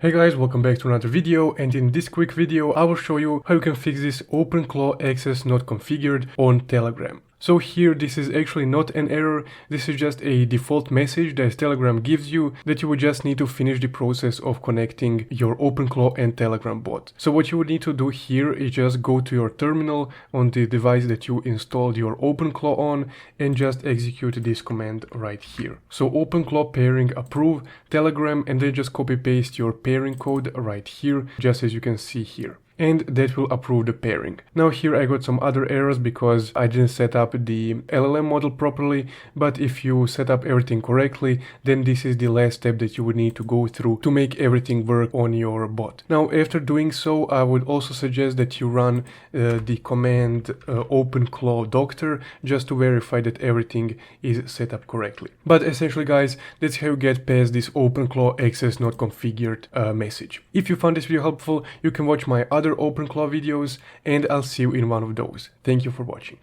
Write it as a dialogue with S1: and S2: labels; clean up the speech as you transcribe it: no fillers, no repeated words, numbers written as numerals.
S1: Hey guys, welcome back to another video, and in this quick video I will show you how you can fix this OpenClaw access not configured on Telegram. So here this is actually not an error, this is just a default message that Telegram gives you that you would just need to finish the process of connecting your OpenClaw and Telegram bot. So what you would need to do here is just go to your terminal on the device that you installed your OpenClaw on and just execute this command right here. So OpenClaw pairing approve Telegram, and then just copy paste your pairing code right here, just as you can see here. And that will approve the pairing. Now here I got some other errors because I didn't set up the LLM model properly, but if you set up everything correctly, then this is the last step that you would need to go through to make everything work on your bot. Now after doing so, I would also suggest that you run the command OpenClaw doctor just to verify that everything is set up correctly. But essentially guys, that's how you get past this OpenClaw access not configured message. If you found this video helpful, you can watch my other OpenClaw videos, and I'll see you in one of those. Thank you for watching.